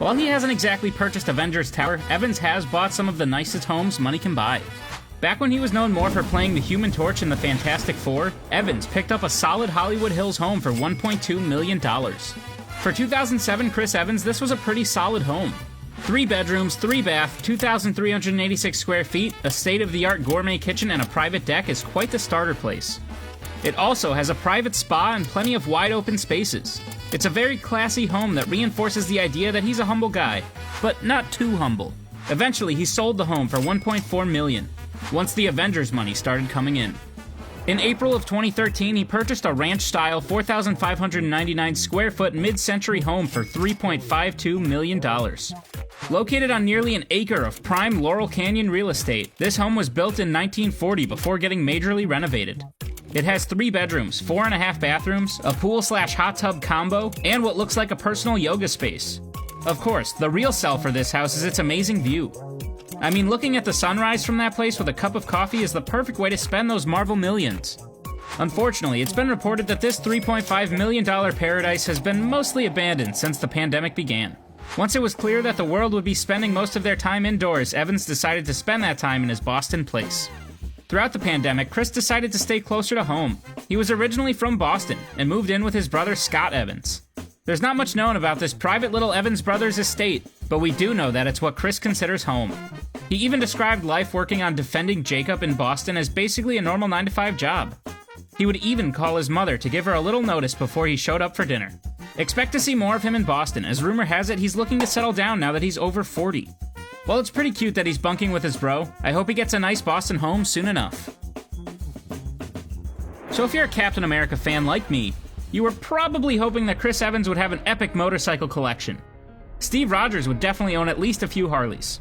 While he hasn't exactly purchased Avengers Tower, Evans has bought some of the nicest homes money can buy. Back when he was known more for playing the Human Torch in the Fantastic Four, Evans picked up a solid Hollywood Hills home for $1.2 million. For 2007 Chris Evans, this was a pretty solid home. 3 bedrooms, 3 bath, 2,386 square feet, a state-of-the-art gourmet kitchen, and a private deck is quite the starter place. It also has a private spa and plenty of wide-open spaces. It's a very classy home that reinforces the idea that he's a humble guy, but not too humble. Eventually, he sold the home for $1.4 million, once the Avengers money started coming in. In April of 2013, he purchased a ranch-style 4,599 square foot mid-century home for $3.52 million. Located on nearly an acre of prime Laurel Canyon real estate, this home was built in 1940 before getting majorly renovated. It has 3 bedrooms, 4.5 bathrooms, a pool/hot tub combo, and what looks like a personal yoga space. Of course, the real sell for this house is its amazing view. I mean, looking at the sunrise from that place with a cup of coffee is the perfect way to spend those Marvel millions. Unfortunately, it's been reported that this $3.5 million paradise has been mostly abandoned since the pandemic began. Once it was clear that the world would be spending most of their time indoors, Evans decided to spend that time in his Boston place. Throughout the pandemic, Chris decided to stay closer to home. He was originally from Boston and moved in with his brother Scott Evans. There's not much known about this private little Evans Brothers estate, but we do know that it's what Chris considers home. He even described life working on Defending Jacob in Boston as basically a normal 9-to-5 job. He would even call his mother to give her a little notice before he showed up for dinner. Expect to see more of him in Boston, as rumor has it he's looking to settle down now that he's over 40. While it's pretty cute that he's bunking with his bro, I hope he gets a nice Boston home soon enough. So if you're a Captain America fan like me, you were probably hoping that Chris Evans would have an epic motorcycle collection. Steve Rogers would definitely own at least a few Harleys.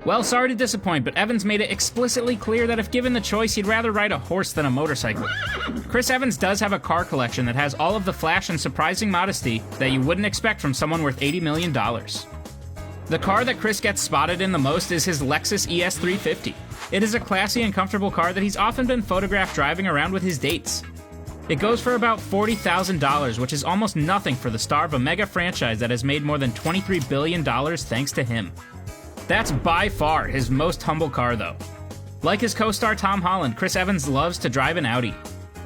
Well, sorry to disappoint, but Evans made it explicitly clear that if given the choice, he'd rather ride a horse than a motorcycle. Chris Evans does have a car collection that has all of the flash and surprising modesty that you wouldn't expect from someone worth $80 million. The car that Chris gets spotted in the most is his Lexus ES350. It is a classy and comfortable car that he's often been photographed driving around with his dates. It goes for about $40,000, which is almost nothing for the star of a mega franchise that has made more than $23 billion thanks to him. That's by far his most humble car, though. Like his co-star Tom Holland, Chris Evans loves to drive an Audi.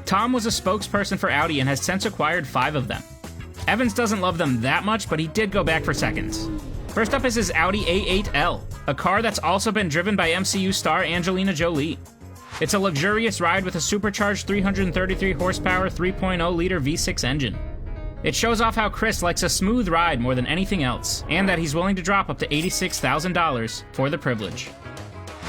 Tom was a spokesperson for Audi and has since acquired 5 of them. Evans doesn't love them that much, but he did go back for seconds. First up is his Audi A8L, a car that's also been driven by MCU star Angelina Jolie. It's a luxurious ride with a supercharged 333 horsepower 3.0-liter V6 engine. It shows off how Chris likes a smooth ride more than anything else, and that he's willing to drop up to $86,000 for the privilege.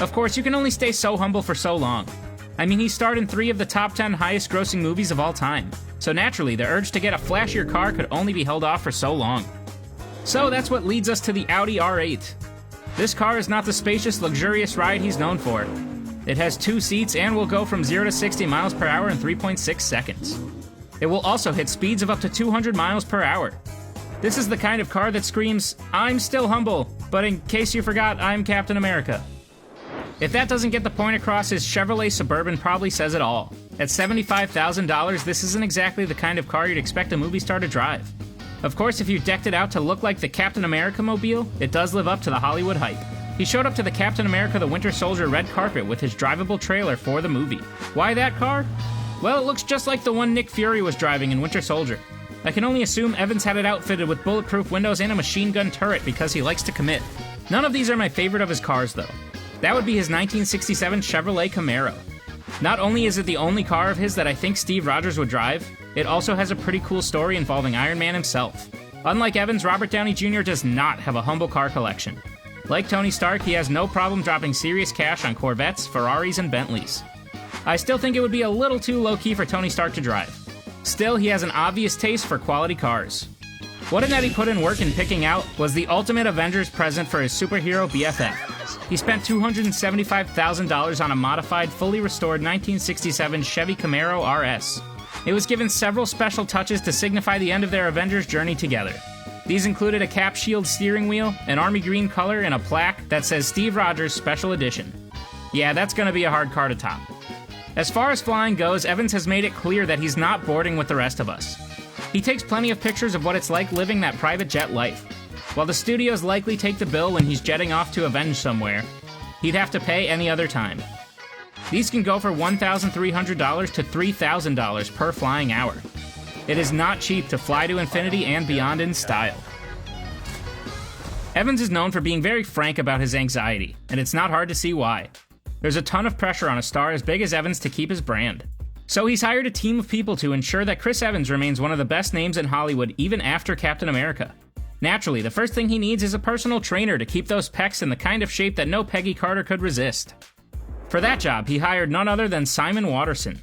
Of course, you can only stay so humble for so long. I mean, he starred in 3 of the top 10 highest grossing movies of all time, so naturally the urge to get a flashier car could only be held off for so long. So that's what leads us to the Audi R8. This car is not the spacious, luxurious ride he's known for. It has 2 seats and will go from 0 to 60 miles per hour in 3.6 seconds. It will also hit speeds of up to 200 miles per hour. This is the kind of car that screams, "I'm still humble, but in case you forgot, I'm Captain America." If that doesn't get the point across, his Chevrolet Suburban probably says it all. At $75,000, this isn't exactly the kind of car you'd expect a movie star to drive. Of course, if you decked it out to look like the Captain America mobile, it does live up to the Hollywood hype. He showed up to the Captain America the Winter Soldier red carpet with his drivable trailer for the movie. Why that car? Well, it looks just like the one Nick Fury was driving in Winter Soldier. I can only assume Evans had it outfitted with bulletproof windows and a machine gun turret because he likes to commit. None of these are my favorite of his cars, though. That would be his 1967 Chevrolet Camaro. Not only is it the only car of his that I think Steve Rogers would drive, it also has a pretty cool story involving Iron Man himself. Unlike Evans, Robert Downey Jr. does not have a humble car collection. Like Tony Stark, he has no problem dropping serious cash on Corvettes, Ferraris, and Bentleys. I still think it would be a little too low-key for Tony Stark to drive. Still, he has an obvious taste for quality cars. What Andretti put in work in picking out was the ultimate Avengers present for his superhero BFF. He spent $275,000 on a modified, fully restored 1967 Chevy Camaro RS. It was given several special touches to signify the end of their Avengers journey together. These included a cap shield steering wheel, an army green color, and a plaque that says Steve Rogers Special Edition. Yeah, that's gonna be a hard car to top. As far as flying goes, Evans has made it clear that he's not boarding with the rest of us. He takes plenty of pictures of what it's like living that private jet life. While the studios likely take the bill when he's jetting off to avenge somewhere, he'd have to pay any other time. These can go for $1,300 to $3,000 per flying hour. It is not cheap to fly to infinity and beyond in style. Evans is known for being very frank about his anxiety, and it's not hard to see why. There's a ton of pressure on a star as big as Evans to keep his brand. So he's hired a team of people to ensure that Chris Evans remains one of the best names in Hollywood even after Captain America. Naturally, the first thing he needs is a personal trainer to keep those pecs in the kind of shape that no Peggy Carter could resist. For that job, he hired none other than Simon Watterson.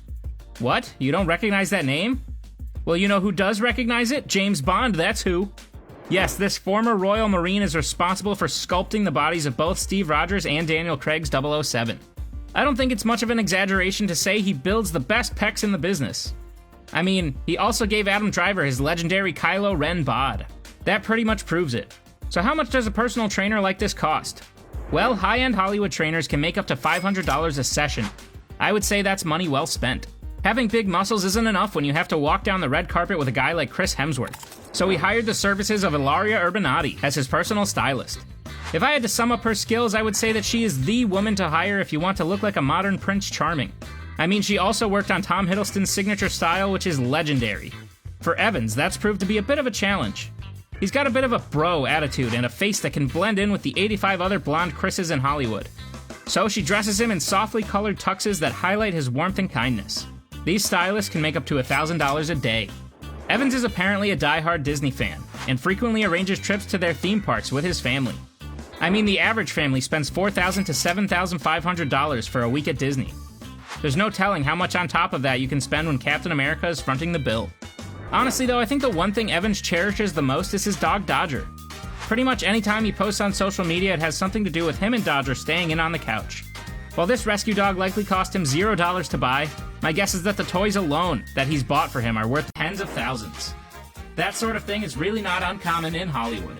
What? You don't recognize that name? Well, you know who does recognize it? James Bond, that's who. Yes, this former Royal Marine is responsible for sculpting the bodies of both Steve Rogers and Daniel Craig's 007. I don't think it's much of an exaggeration to say he builds the best pecs in the business. I mean, he also gave Adam Driver his legendary Kylo Ren bod. That pretty much proves it. So how much does a personal trainer like this cost? Well, high-end Hollywood trainers can make up to $500 a session. I would say that's money well spent. Having big muscles isn't enough when you have to walk down the red carpet with a guy like Chris Hemsworth. So he hired the services of Ilaria Urbanati as his personal stylist. If I had to sum up her skills, I would say that she is the woman to hire if you want to look like a modern Prince Charming. I mean, she also worked on Tom Hiddleston's signature style, which is legendary. For Evans, that's proved to be a bit of a challenge. He's got a bit of a bro attitude and a face that can blend in with the 85 other blonde Chris's in Hollywood. So she dresses him in softly colored tuxes that highlight his warmth and kindness. These stylists can make up to $1,000 a day. Evans is apparently a die-hard Disney fan, and frequently arranges trips to their theme parks with his family. I mean, the average family spends $4,000 to $7,500 for a week at Disney. There's no telling how much on top of that you can spend when Captain America is fronting the bill. Honestly though, I think the one thing Evans cherishes the most is his dog Dodger. Pretty much any time he posts on social media, it has something to do with him and Dodger staying in on the couch. While this rescue dog likely cost him $0 to buy, my guess is that the toys alone that he's bought for him are worth tens of thousands. That sort of thing is really not uncommon in Hollywood.